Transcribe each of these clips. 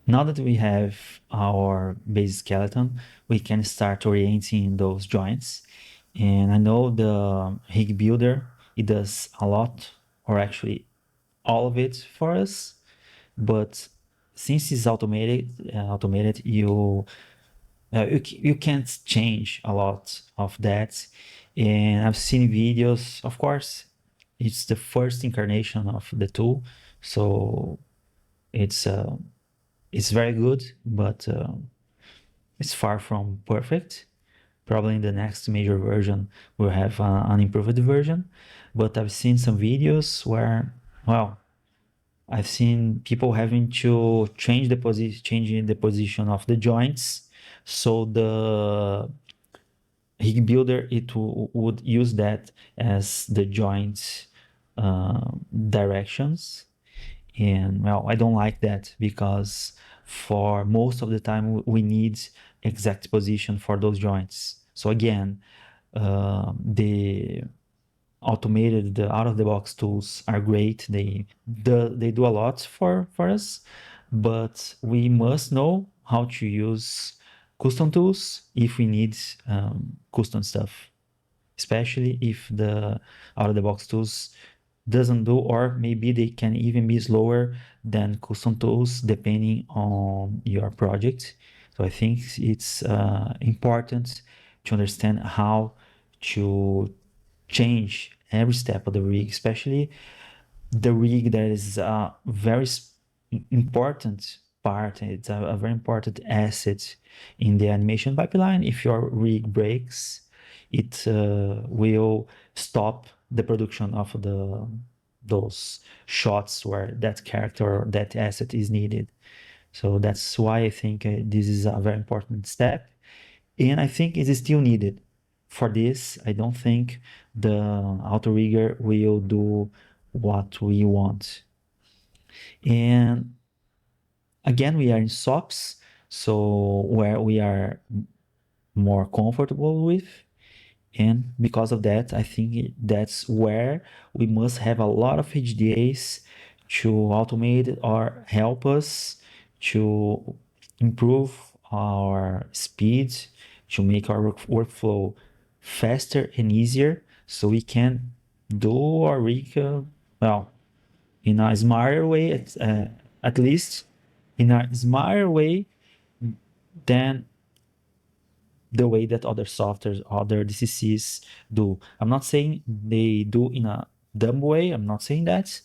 now that we have our base skeleton, we can start orienting those joints. And I know the rig builder, it does a lot, or actually all of it for us. But since it's automated, you can't change a lot of that. And I've seen videos, of course, it's the first incarnation of the tool, so it's uh, it's very good, but it's far from perfect. Probably in the next major version, we'll have an improved version. But I've seen some videos where, well, I've seen people having to changing the position of the joints, so the rig builder would use that as the joint directions. And well, I don't like that, because for most of the time we need exact position for those joints. So again, the the out of the box tools are great. They do a lot for us, but we must know how to use custom tools if we need custom stuff, especially if the out of the box tools doesn't do, or maybe they can even be slower than custom tools depending on your project. So I think it's important to understand how to change every step of the rig, especially the rig that is a very important part. It's a very important asset in the animation pipeline. If your rig breaks, it will stop the production of those shots where that character or that asset is needed. So that's why I think this is a very important step, and I think it is still needed. For this, I don't think the auto rigger will do what we want. And again, we are in SOPs, so where we are more comfortable with. And because of that, I think that's where we must have a lot of HDAs to automate or help us to improve our speed, to make our workflow faster and easier, so we can do our rig, well, in a smarter way, at least in a smarter way than the way that other softwares, other DCCs do. I'm not saying they do in a dumb way. I'm not saying that.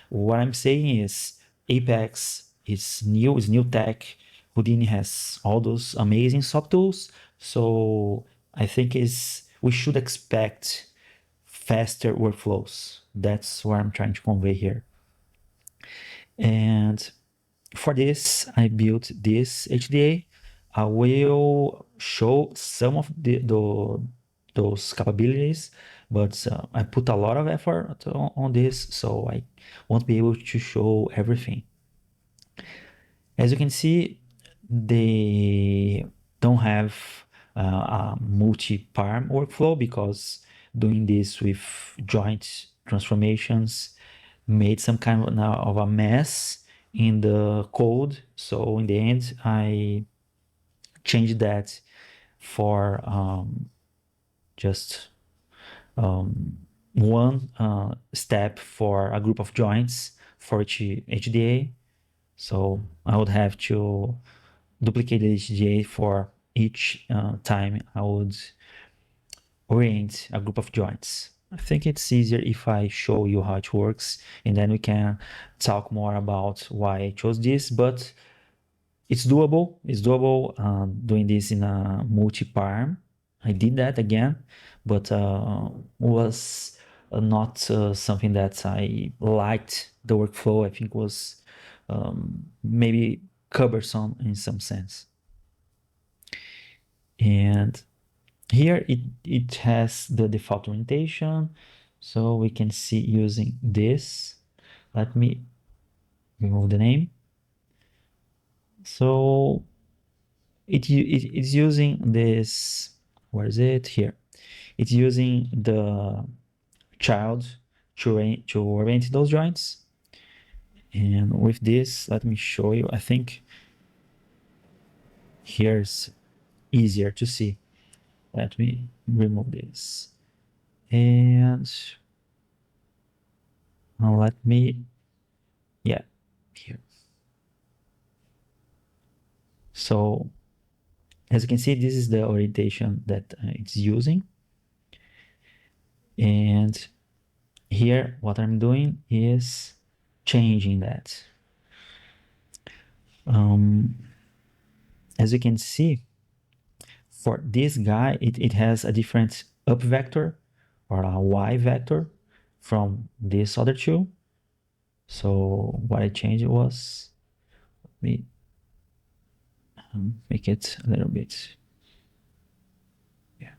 What I'm saying is Apex is new tech. Houdini has all those amazing soft tools. So I think we should expect faster workflows. That's what I'm trying to convey here. And for this, I built this HDA. I will show some of those capabilities, but I put a lot of effort on this, so I won't be able to show everything. As you can see, they don't have a multi-parm workflow, because doing this with joint transformations made some kind of a mess in the code. So in the end, I changed that for just one step for a group of joints for each HDA. So I would have to duplicate the HDA for each time I would orient a group of joints. I think it's easier if I show you how it works, and then we can talk more about why I chose this. But it's doable. It's doable doing this in a multi-parm. I did that again, but was not something that I liked. The workflow, I think, was maybe cumbersome in some sense. And here it has the default orientation, so we can see using this. Let me remove the name. So it's using this, where is it? Here. It's using the child to orient those joints. And with this, let me show you. I think here's easier to see. Let me remove this. And let me, yeah, here. So as you can see, this is the orientation that it's using. And here, what I'm doing is changing that. As you can see, for this guy, it has a different up vector or a y vector from this other two. So what I changed was, let me make it a little bit, yeah.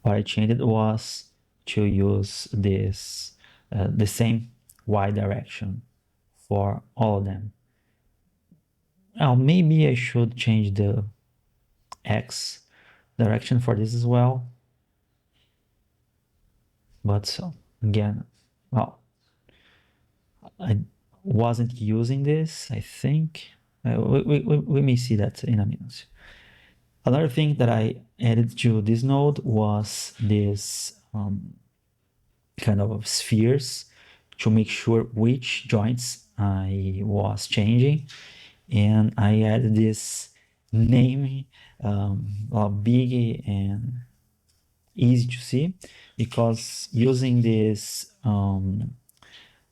What I changed was to use this, the same y direction for all of them. Now, maybe I should change the x direction for this as well. But so, again, well, I wasn't using this, I think. We may see that in a minute. Another thing that I added to this node was this kind of spheres to make sure which joints I was changing. And I added this name, big and easy to see, because using this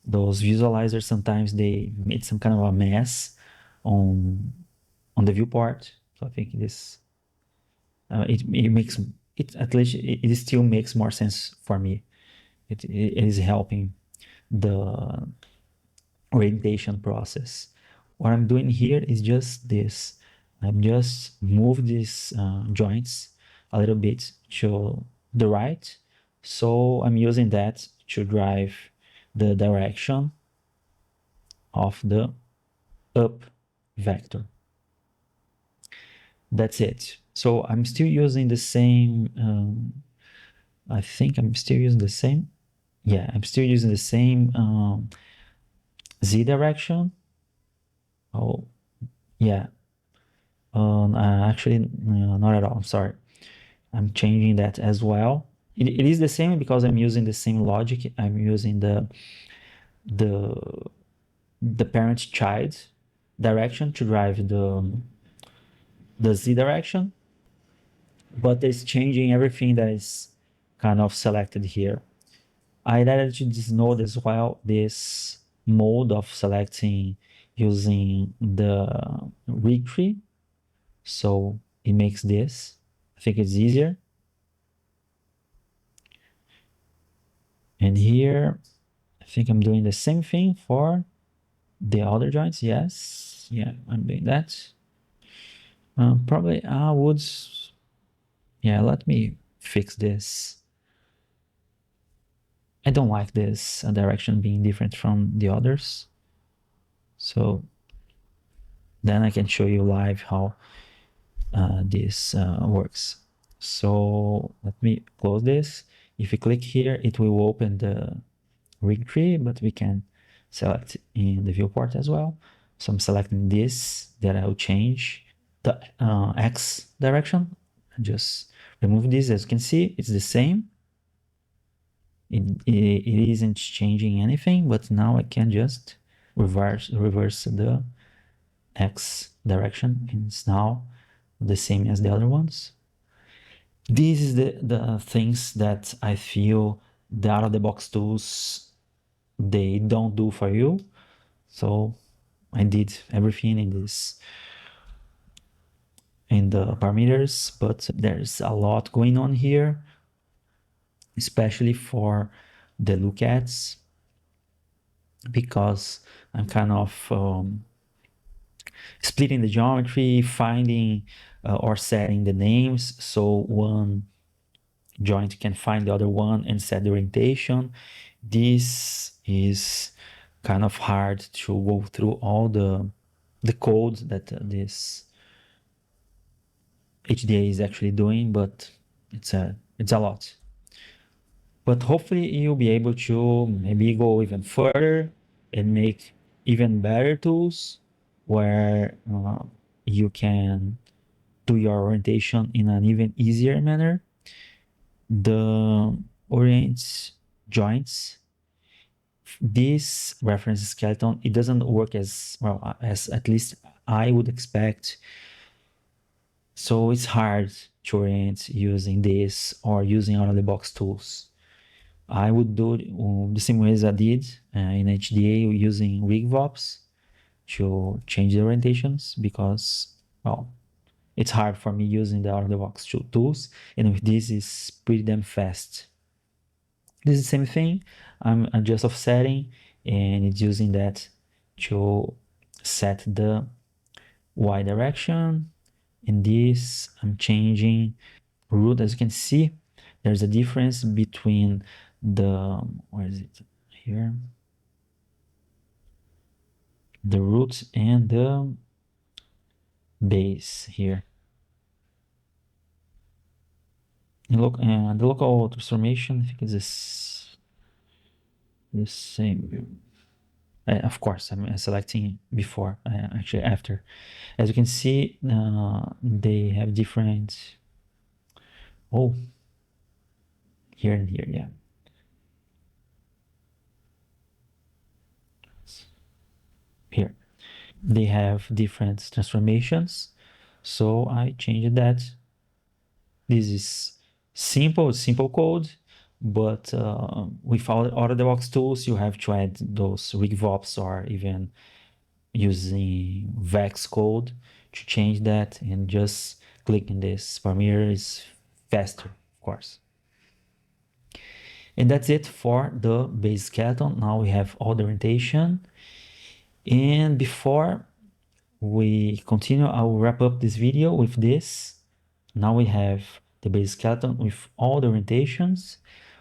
those visualizers, sometimes they made some kind of a mess on the viewport. So I think this it makes it, at least it still makes more sense for me. It is helping the orientation process. What I'm doing here is just this. I'm just move these joints a little bit to the right. So I'm using that to drive the direction of the up vector. That's it. So I'm still using the same, I think I'm still using the same. Yeah, I'm still using the same Z direction. Oh, yeah. Actually, not at all. I'm sorry. I'm changing that as well. It is the same because I'm using the same logic. I'm using the the parent-child direction to drive the Z direction, but it's changing everything that is kind of selected here. I added to this node as well this mode of selecting using the rig tree. So it makes this. I think it's easier. And here, I think I'm doing the same thing for the other joints. Yes, yeah, I'm doing that. Probably I would, yeah, let me fix this. I don't like this direction being different from the others. So then I can show you live how this works. So let me close this. If you click here, it will open the rig tree, but we can select in the viewport as well. So I'm selecting this, that I'll change the X direction. Just remove this. As you can see, it's the same. It isn't changing anything, but now I can just reverse the X direction, and it's now the same as the other ones. These is the things that I feel the out-of-the-box tools, they don't do for you. So I did everything in this, in the parameters, but there's a lot going on here, especially for the lookats, because I'm kind of splitting the geometry, finding or setting the names so one joint can find the other one and set the orientation. This is kind of hard to go through all the code that this HDA is actually doing, but it's a lot. But hopefully you'll be able to maybe go even further and make even better tools where you can do your orientation in an even easier manner. The Orient Joints, this reference skeleton, it doesn't work as well as at least I would expect. So it's hard to orient using this or using out of the box tools. I would do the same way as I did in HDA using rig VOPs to change the orientations, because, well, it's hard for me using the out of the box tools, and with this is pretty damn fast. This is the same thing. I'm just offsetting, and it's using that to set the Y direction. In this, I'm changing root. As you can see, there's a difference between the, where is it? Here. The root and the base here. The local transformation, I think is the same. Of course, I'm selecting before, actually after. As you can see, they have different. Oh, here and here, yeah. Here, they have different transformations, so I changed that. This is simple code, but with out of the box tools, you have to add those rig VOPs or even using Vex code to change that, and just clicking this parameter is faster, of course. And that's it for the base skeleton. Now we have all the orientation. And before we continue, I will wrap up this video with this. Now we have the base skeleton with all the orientations.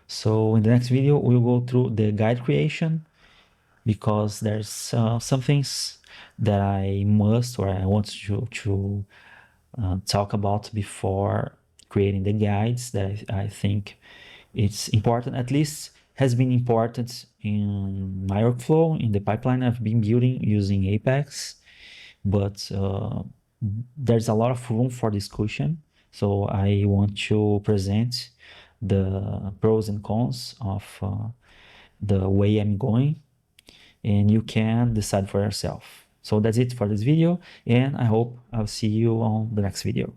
So in the next video, we'll go through the guide creation, because there's some things that I must, or I want to talk about before creating the guides, that I think it's important, at least has been important in my workflow, in the pipeline I've been building using Apex. But there's a lot of room for discussion. So I want to present the pros and cons of the way I'm going, and you can decide for yourself. So that's it for this video, and I hope I'll see you on the next video.